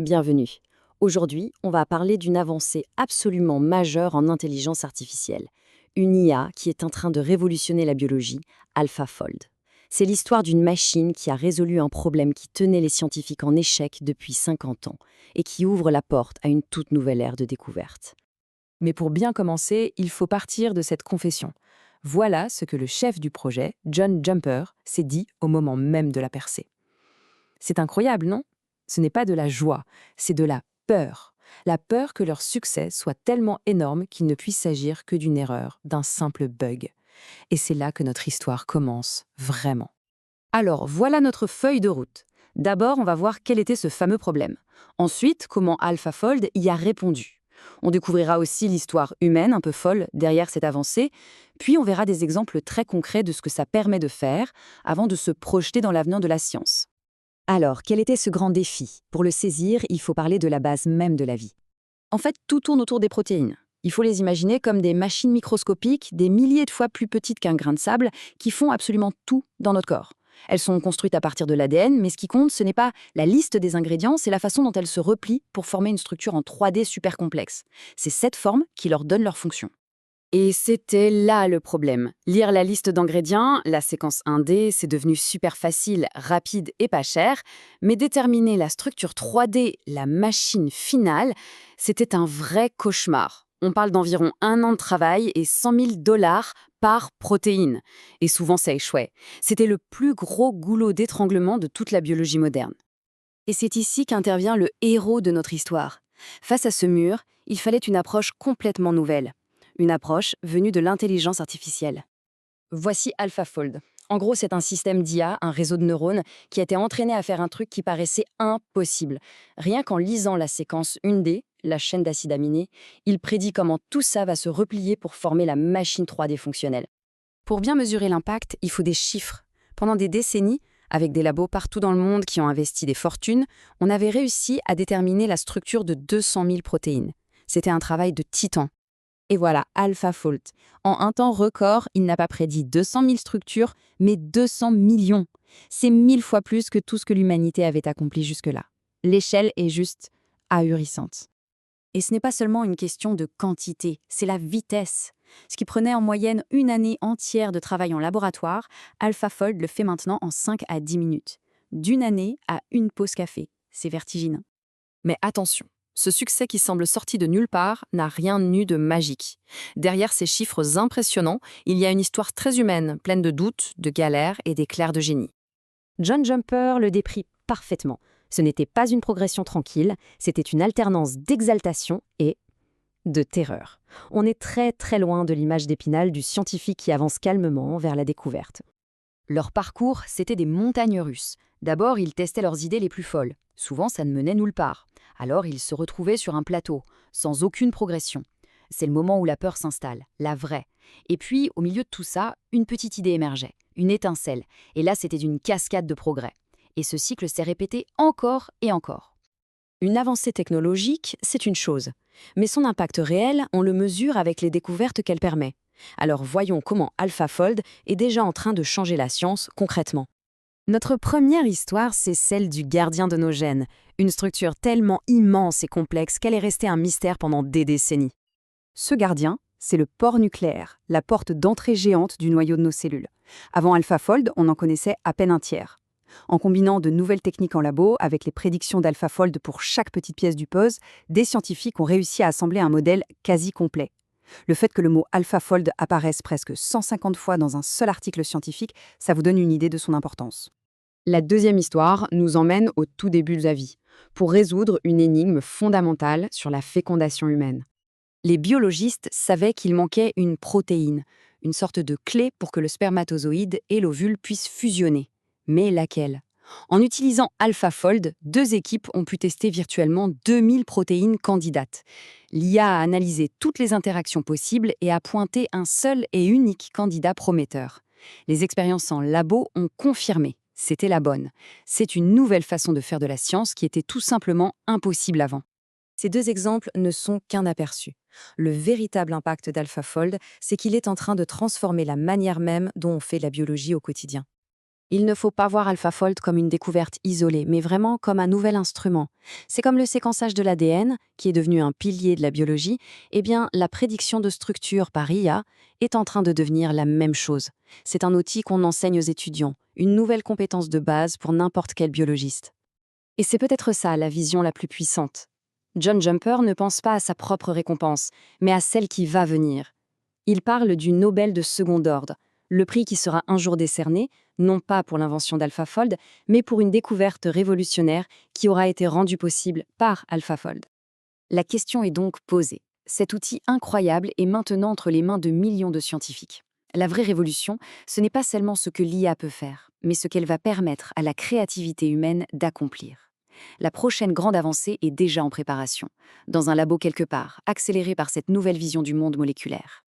Bienvenue. Aujourd'hui, on va parler d'une avancée absolument majeure en intelligence artificielle. Une IA qui est en train de révolutionner la biologie, AlphaFold. C'est l'histoire d'une machine qui a résolu un problème qui tenait les scientifiques en échec depuis 50 ans et qui ouvre la porte à une toute nouvelle ère de découverte. Mais pour bien commencer, il faut partir de cette confession. Voilà ce que le chef du projet, John Jumper, s'est dit au moment même de la percée. C'est incroyable, non? Ce n'est pas de la joie, c'est de la peur. La peur que leur succès soit tellement énorme qu'il ne puisse s'agir que d'une erreur, d'un simple bug. Et c'est là que notre histoire commence, vraiment. Alors, voilà notre feuille de route. D'abord, on va voir quel était ce fameux problème. Ensuite, comment AlphaFold y a répondu. On découvrira aussi l'histoire humaine un peu folle derrière cette avancée, puis on verra des exemples très concrets de ce que ça permet de faire avant de se projeter dans l'avenir de la science. Alors, quel était ce grand défi? Pour le saisir, il faut parler de la base même de la vie. En fait, tout tourne autour des protéines. Il faut les imaginer comme des machines microscopiques, des milliers de fois plus petites qu'un grain de sable, qui font absolument tout dans notre corps. Elles sont construites à partir de l'ADN, mais ce qui compte, ce n'est pas la liste des ingrédients, c'est la façon dont elles se replient pour former une structure en 3D super complexe. C'est cette forme qui leur donne leur fonction. Et c'était là le problème. Lire la liste d'ingrédients, la séquence 1D, c'est devenu super facile, rapide et pas cher, mais déterminer la structure 3D, la machine finale, c'était un vrai cauchemar. On parle d'environ 1 an de travail et 100 000 dollars par protéine. Et souvent ça échouait. C'était le plus gros goulot d'étranglement de toute la biologie moderne. Et c'est ici qu'intervient le héros de notre histoire. Face à ce mur, il fallait une approche complètement nouvelle. Une approche venue de l'intelligence artificielle. Voici AlphaFold. En gros, c'est un système d'IA, un réseau de neurones, qui a été entraîné à faire un truc qui paraissait impossible. Rien qu'en lisant la séquence 1D, la chaîne d'acides aminés, il prédit comment tout ça va se replier pour former la machine 3D fonctionnelle. Pour bien mesurer l'impact, il faut des chiffres. Pendant des décennies, avec des labos partout dans le monde qui ont investi des fortunes, on avait réussi à déterminer la structure de 200 000 protéines. C'était un travail de titan. Et voilà, AlphaFold. En un temps record, il n'a pas prédit 200 000 structures, mais 200 millions. C'est 1000 fois plus que tout ce que l'humanité avait accompli jusque-là. L'échelle est juste ahurissante. Et ce n'est pas seulement une question de quantité, c'est la vitesse. Ce qui prenait en moyenne 1 année entière de travail en laboratoire, AlphaFold le fait maintenant en 5 à 10 minutes. D'une année à une pause café. C'est vertigineux. Mais attention, ce succès qui semble sorti de nulle part n'a rien eu de magique. Derrière ces chiffres impressionnants, il y a une histoire très humaine, pleine de doutes, de galères et d'éclairs de génie. John Jumper le décrit parfaitement. Ce n'était pas une progression tranquille, c'était une alternance d'exaltation et de terreur. On est très très loin de l'image d'Épinal du scientifique qui avance calmement vers la découverte. Leur parcours, c'était des montagnes russes. D'abord, ils testaient leurs idées les plus folles. Souvent, ça ne menait nulle part. Alors, ils se retrouvaient sur un plateau, sans aucune progression. C'est le moment où la peur s'installe, la vraie. Et puis, au milieu de tout ça, une petite idée émergeait, une étincelle. Et là, c'était une cascade de progrès. Et ce cycle s'est répété encore et encore. Une avancée technologique, c'est une chose. Mais son impact réel, on le mesure avec les découvertes qu'elle permet. Alors voyons comment AlphaFold est déjà en train de changer la science concrètement. Notre première histoire, c'est celle du gardien de nos gènes, une structure tellement immense et complexe qu'elle est restée un mystère pendant des décennies. Ce gardien, c'est le pore nucléaire, la porte d'entrée géante du noyau de nos cellules. Avant AlphaFold, on en connaissait à peine un tiers. En combinant de nouvelles techniques en labo avec les prédictions d'AlphaFold pour chaque petite pièce du puzzle, des scientifiques ont réussi à assembler un modèle quasi complet. Le fait que le mot AlphaFold apparaisse presque 150 fois dans un seul article scientifique, ça vous donne une idée de son importance. La deuxième histoire nous emmène au tout début de la vie, pour résoudre une énigme fondamentale sur la fécondation humaine. Les biologistes savaient qu'il manquait une protéine, une sorte de clé pour que le spermatozoïde et l'ovule puissent fusionner. Mais laquelle? En utilisant AlphaFold, 2 équipes ont pu tester virtuellement 2000 protéines candidates. L'IA a analysé toutes les interactions possibles et a pointé un seul et unique candidat prometteur. Les expériences en labo ont confirmé. C'était la bonne. C'est une nouvelle façon de faire de la science qui était tout simplement impossible avant. Ces 2 exemples ne sont qu'un aperçu. Le véritable impact d'AlphaFold, c'est qu'il est en train de transformer la manière même dont on fait de la biologie au quotidien. Il ne faut pas voir AlphaFold comme une découverte isolée, mais vraiment comme un nouvel instrument. C'est comme le séquençage de l'ADN, qui est devenu un pilier de la biologie, eh bien, la prédiction de structure par IA est en train de devenir la même chose. C'est un outil qu'on enseigne aux étudiants, une nouvelle compétence de base pour n'importe quel biologiste. Et c'est peut-être ça la vision la plus puissante. John Jumper ne pense pas à sa propre récompense, mais à celle qui va venir. Il parle du Nobel de second ordre, le prix qui sera un jour décerné, non pas pour l'invention d'AlphaFold, mais pour une découverte révolutionnaire qui aura été rendue possible par AlphaFold. La question est donc posée. Cet outil incroyable est maintenant entre les mains de millions de scientifiques. La vraie révolution, ce n'est pas seulement ce que l'IA peut faire, mais ce qu'elle va permettre à la créativité humaine d'accomplir. La prochaine grande avancée est déjà en préparation, dans un labo quelque part, accéléré par cette nouvelle vision du monde moléculaire.